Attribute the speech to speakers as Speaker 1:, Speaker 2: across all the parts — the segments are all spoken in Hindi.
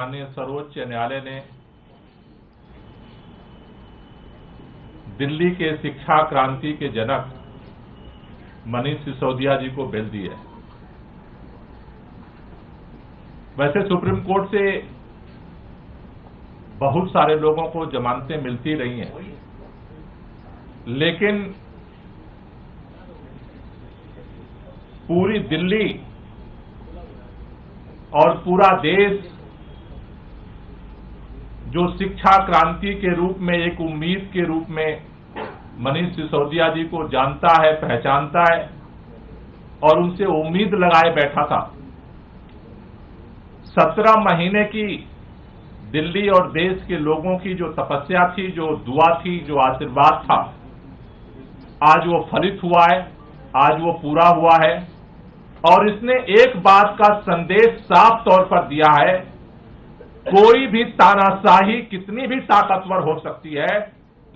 Speaker 1: माननीय सर्वोच्च न्यायालय ने दिल्ली के शिक्षा क्रांति के जनक मनीष सिसोदिया जी को बेल दी है। वैसे सुप्रीम कोर्ट से बहुत सारे लोगों को जमानतें मिलती रही हैं, लेकिन पूरी दिल्ली और पूरा देश जो शिक्षा क्रांति के रूप में, एक उम्मीद के रूप में मनीष सिसोदिया जी को जानता है, पहचानता है और उनसे उम्मीद लगाए बैठा था। 17 महीने की दिल्ली और देश के लोगों की जो तपस्या थी, जो दुआ थी, जो आशीर्वाद था, आज वो फलित हुआ है, आज वो पूरा हुआ है। और इसने एक बात का संदेश साफ तौर पर दिया है, कोई भी तानाशाही कितनी भी ताकतवर हो सकती है,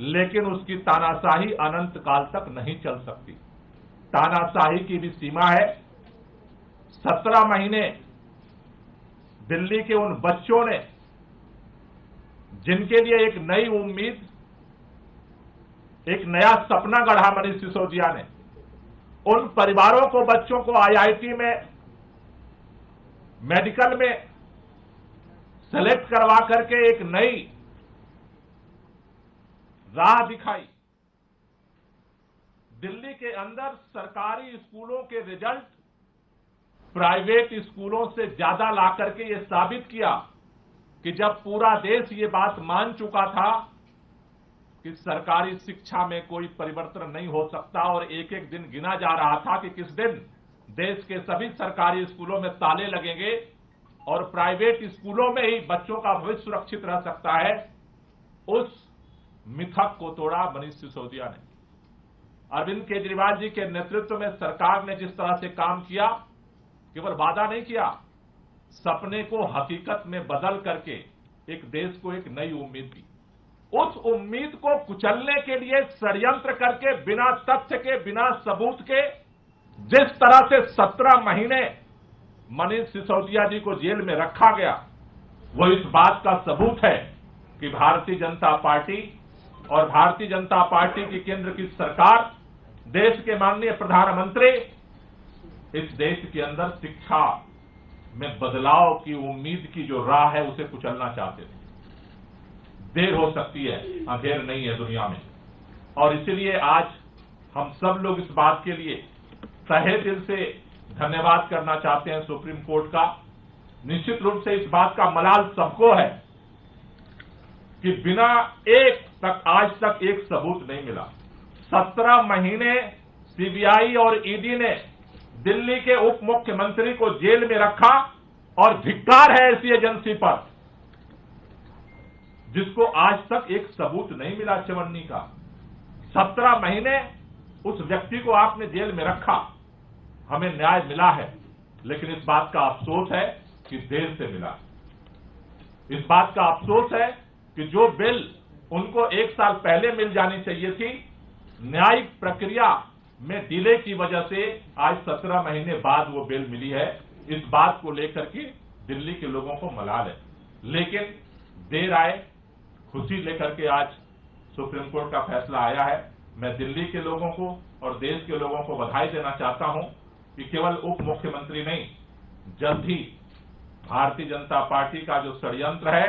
Speaker 1: लेकिन उसकी तानाशाही अनंत काल तक नहीं चल सकती। तानाशाही की भी सीमा है। 17 महीने दिल्ली के उन बच्चों ने, जिनके लिए एक नई उम्मीद, एक नया सपना गढ़ा मनीष सिसोदिया ने, उन परिवारों को, बच्चों को आईआईटी में, मेडिकल में सेलेक्ट करवा करके एक नई राह दिखाई। दिल्ली के अंदर सरकारी स्कूलों के रिजल्ट प्राइवेट स्कूलों से ज्यादा ला करके ये साबित किया कि जब पूरा देश ये बात मान चुका था कि सरकारी शिक्षा में कोई परिवर्तन नहीं हो सकता और एक एक दिन गिना जा रहा था कि किस दिन देश के सभी सरकारी स्कूलों में ताले लगेंगे और प्राइवेट स्कूलों में ही बच्चों का भविष्य सुरक्षित रह सकता है, उस मिथक को तोड़ा मनीष सिसोदिया ने। अरविंद केजरीवाल जी के नेतृत्व में सरकार ने जिस तरह से काम किया, केवल वादा नहीं किया, सपने को हकीकत में बदल करके एक देश को एक नई उम्मीद दी। उस उम्मीद को कुचलने के लिए षड्यंत्र करके, बिना तथ्य के, बिना सबूत के, जिस तरह से 17 महीने मनीष सिसोदिया जी को जेल में रखा गया, वो इस बात का सबूत है कि भारतीय जनता पार्टी और भारतीय जनता पार्टी की केंद्र की सरकार, देश के माननीय प्रधानमंत्री इस देश के अंदर शिक्षा में बदलाव की उम्मीद की जो राह है उसे कुचलना चाहते थे। देर हो सकती है, अंधेर नहीं है दुनिया में। और इसलिए आज हम सब लोग इस बात के लिए तहे दिल से धन्यवाद करना चाहते हैं सुप्रीम कोर्ट का। निश्चित रूप से इस बात का मलाल सबको है कि बिना आज तक एक सबूत नहीं मिला। 17 महीने सीबीआई और ईडी ने दिल्ली के उप मुख्यमंत्री को जेल में रखा और धिक्कार है ऐसी एजेंसी पर जिसको आज तक एक सबूत नहीं मिला चवन्नी का। 17 महीने उस व्यक्ति को आपने जेल में रखा, हमें न्याय मिला है, लेकिन इस बात का अफसोस है कि देर से मिला। इस बात का अफसोस है कि जो बिल उनको 1 साल पहले मिल जानी चाहिए थी, न्यायिक प्रक्रिया में डिले की वजह से आज 17 महीने बाद वो बिल मिली है। इस बात को लेकर के दिल्ली के लोगों को मलाल है, लेकिन देर आए खुशी लेकर के आज सुप्रीम कोर्ट का फैसला आया है। मैं दिल्ली के लोगों को और देश के लोगों को बधाई देना चाहता हूं कि केवल उप मुख्यमंत्री नहीं, जल्द ही भारतीय जनता पार्टी का जो षड्यंत्र है,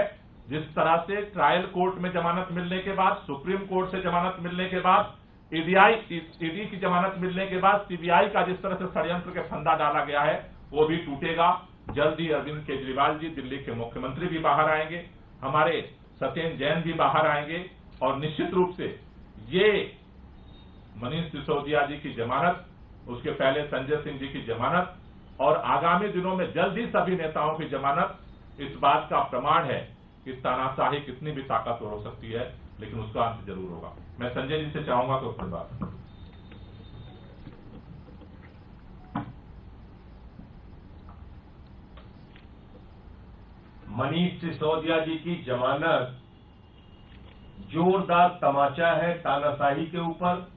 Speaker 1: जिस तरह से ट्रायल कोर्ट में जमानत मिलने के बाद, सुप्रीम कोर्ट से जमानत मिलने के बाद, ईडी की जमानत मिलने के बाद सीबीआई का जिस तरह से षड्यंत्र के फंदा डाला गया है, वो भी टूटेगा। जल्द ही अरविंद केजरीवाल जी, दिल्ली के मुख्यमंत्री, भी बाहर आएंगे, हमारे सत्येंद्र जैन भी बाहर आएंगे और निश्चित रूप से ये मनीष सिसोदिया जी की जमानत, उसके पहले संजय सिंह जी की जमानत और आगामी दिनों में जल्द ही सभी नेताओं की जमानत इस बात का प्रमाण है कि तानाशाही कितनी भी ताकतवर हो सकती है, लेकिन उसका अंत जरूर होगा। मैं संजय जी से चाहूंगा तो फिर बात।
Speaker 2: मनीष सिसोदिया जी की जमानत जोरदार तमाचा है तानाशाही के ऊपर,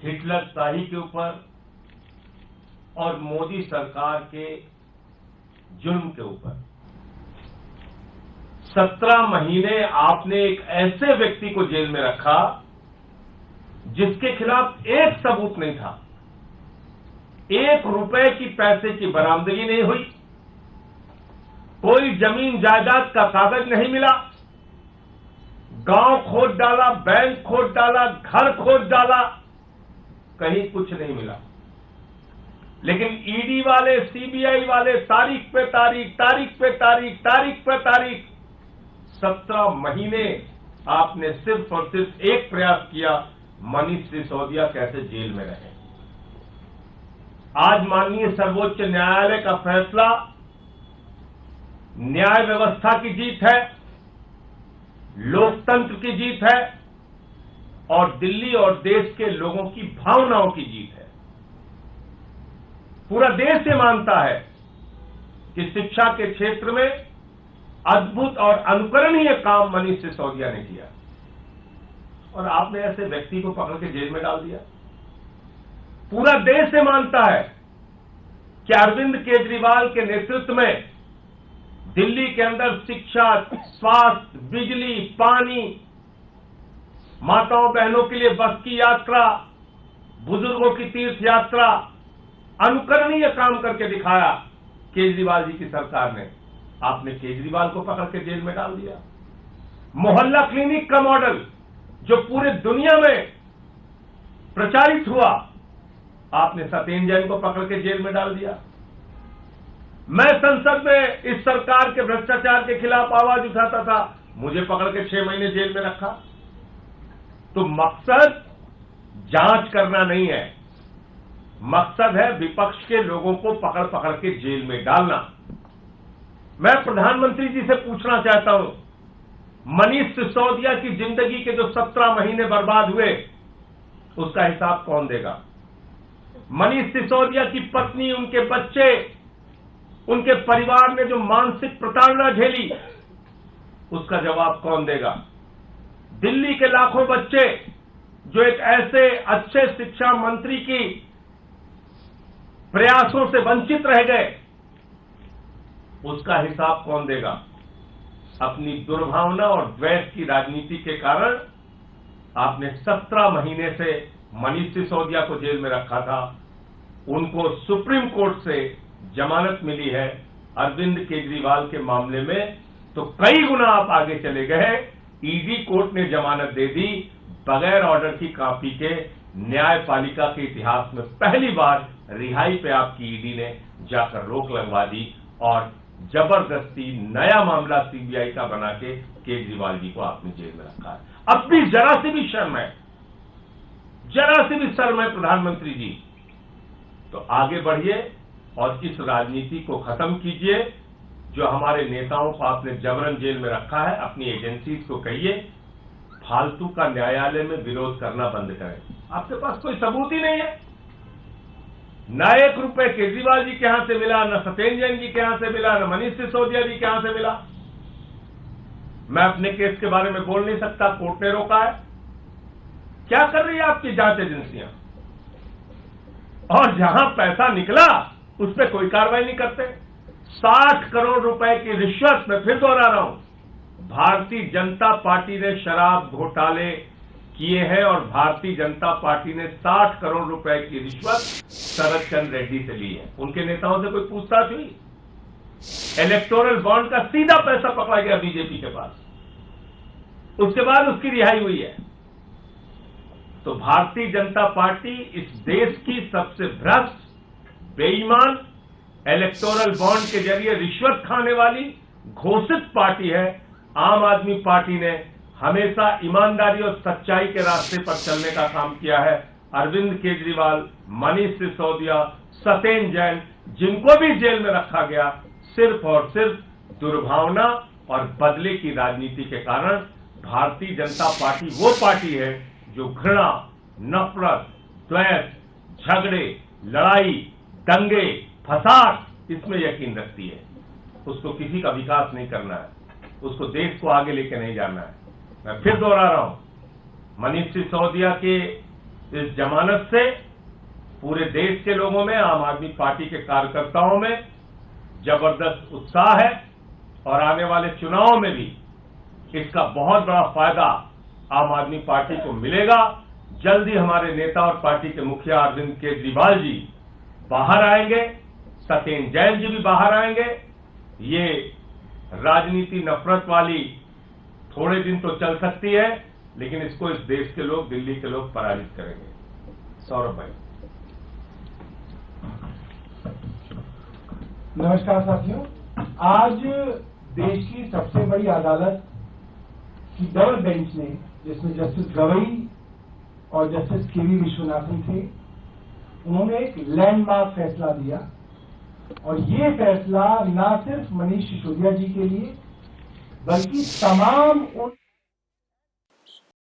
Speaker 2: हिटलरशाही के ऊपर और मोदी सरकार के जुर्म के ऊपर। 17 महीने आपने एक ऐसे व्यक्ति को जेल में रखा जिसके खिलाफ एक सबूत नहीं था, 1 रुपए की पैसे की बरामदगी नहीं हुई, कोई जमीन जायदाद का कागज नहीं मिला, गांव खोद डाला, बैंक खोद डाला, घर खोद डाला, कहीं कुछ नहीं मिला। लेकिन ईडी वाले, सीबीआई वाले तारीख पे तारीख, तारीख पे तारीख, तारीख पे तारीख, 17 महीने आपने सिर्फ और सिर्फ एक प्रयास किया, मनीष सिसोदिया कैसे जेल में रहे। आज माननीय सर्वोच्च न्यायालय का फैसला न्याय व्यवस्था की जीत है, लोकतंत्र की जीत है और दिल्ली और देश के लोगों की भावनाओं की जीत है। पूरा देश ये मानता है कि शिक्षा के क्षेत्र में अद्भुत और अनुकरणीय काम मनीष सिसोदिया ने किया और आपने ऐसे व्यक्ति को पकड़ के जेल में डाल दिया। पूरा देश ये मानता है कि अरविंद केजरीवाल के नेतृत्व में दिल्ली के अंदर शिक्षा, स्वास्थ्य, बिजली, पानी, माताओं बहनों के लिए बस की यात्रा, बुजुर्गों की तीर्थ यात्रा, अनुकरणीय काम करके दिखाया केजरीवाल जी की सरकार ने। आपने केजरीवाल को पकड़ के जेल में डाल दिया। मोहल्ला क्लिनिक का मॉडल जो पूरे दुनिया में प्रचारित हुआ, आपने सत्येंद्र जैन को पकड़ के जेल में डाल दिया। मैं संसद में इस सरकार के भ्रष्टाचार के खिलाफ आवाज उठाता था, मुझे पकड़ के 6 महीने जेल में रखा। तो मकसद जांच करना नहीं है, मकसद है विपक्ष के लोगों को पकड़ पकड़ के जेल में डालना। मैं प्रधानमंत्री जी से पूछना चाहता हूं, मनीष सिसोदिया की जिंदगी के जो 17 महीने बर्बाद हुए, उसका हिसाब कौन देगा? मनीष सिसोदिया की पत्नी, उनके बच्चे, उनके परिवार ने जो मानसिक प्रताड़ना झेली, उसका जवाब कौन देगा? दिल्ली के लाखों बच्चे जो एक ऐसे अच्छे शिक्षा मंत्री की प्रयासों से वंचित रह गए, उसका हिसाब कौन देगा? अपनी दुर्भावना और द्वेष की राजनीति के कारण आपने 17 महीने से मनीष सिसोदिया को जेल में रखा था। उनको सुप्रीम कोर्ट से जमानत मिली है। अरविंद केजरीवाल के मामले में तो कई गुना आप आगे चले गए। ईडी कोर्ट ने जमानत दे दी बगैर ऑर्डर की कॉपी के। न्यायपालिका के इतिहास में पहली बार रिहाई पे आपकी ईडी ने जाकर रोक लगवा दी और जबरदस्ती नया मामला सीबीआई का बना के केजरीवाल जी को आपने जेल में रखा है। अब भी जरा सी भी शर्म है, जरा सी भी शर्म है प्रधानमंत्री जी, तो आगे बढ़िए और इस राजनीति को खत्म कीजिए। जो हमारे नेताओं को आपने जबरन जेल में रखा है, अपनी एजेंसीज को कहिए फालतू का न्यायालय में विरोध करना बंद करें। आपके पास कोई सबूत ही नहीं है। न 1 रुपए केजरीवाल जी के यहां से मिला, न सत्येंद्र जैन जी के यहां से मिला, न मनीष सिसोदिया जी के यहां से मिला। मैं अपने केस के बारे में बोल नहीं सकता, कोर्ट ने रोका है। क्या कर रही है आपकी जांच एजेंसियां? और जहां पैसा निकला उस पर कोई कार्रवाई नहीं करते। 60 करोड़ रुपए की रिश्वत, मैं फिर दोहरा रहा हूं, भारतीय जनता पार्टी ने शराब घोटाले किए हैं और भारतीय जनता पार्टी ने 60 करोड़ रुपए की रिश्वत शरद चंद्र रेड्डी से ली है। उनके नेताओं से कोई पूछताछ हुई? इलेक्टोरल बॉन्ड का सीधा पैसा पकड़ा गया बीजेपी के पास, उसके बाद उसकी रिहाई हुई है। तो भारतीय जनता पार्टी इस देश की सबसे भ्रष्ट, बेईमान, इलेक्टोरल बॉन्ड के जरिए रिश्वत खाने वाली घोषित पार्टी है। आम आदमी पार्टी ने हमेशा ईमानदारी और सच्चाई के रास्ते पर चलने का काम किया है। अरविंद केजरीवाल, मनीष सिसोदिया, सत्येंद्र जैन, जिनको भी जेल में रखा गया, सिर्फ और सिर्फ दुर्भावना और बदले की राजनीति के कारण। भारतीय जनता पार्टी वो पार्टी है जो घृणा, नफरत, द्वेष, झगड़े, लड़ाई, दंगे, फसाद, इसमें यकीन रखती है। उसको किसी का विकास नहीं करना है, उसको देश को आगे लेके नहीं जाना है। मैं फिर दोहरा रहा हूं, मनीष सिसोदिया के इस जमानत से पूरे देश के लोगों में, आम आदमी पार्टी के कार्यकर्ताओं में जबरदस्त उत्साह है और आने वाले चुनावों में भी इसका बहुत बड़ा फायदा आम आदमी पार्टी को मिलेगा। जल्दी हमारे नेता और पार्टी के मुखिया अरविंद केजरीवाल जी बाहर आएंगे, सत्येंद्र जैन जी भी बाहर आएंगे। ये राजनीति नफरत वाली थोड़े दिन तो चल सकती है, लेकिन इसको इस देश के लोग, दिल्ली के लोग पराजित करेंगे। सौरभ भाई।
Speaker 3: नमस्कार साथियों, आज देश की सबसे बड़ी अदालत की डबल बेंच ने, जिसमें जस्टिस गवई और जस्टिस केवी विश्वनाथन थे, उन्होंने एक लैंडमार्क फैसला दिया। और ये फैसला न सिर्फ मनीष सिसोदिया जी के लिए, बल्कि तमाम उन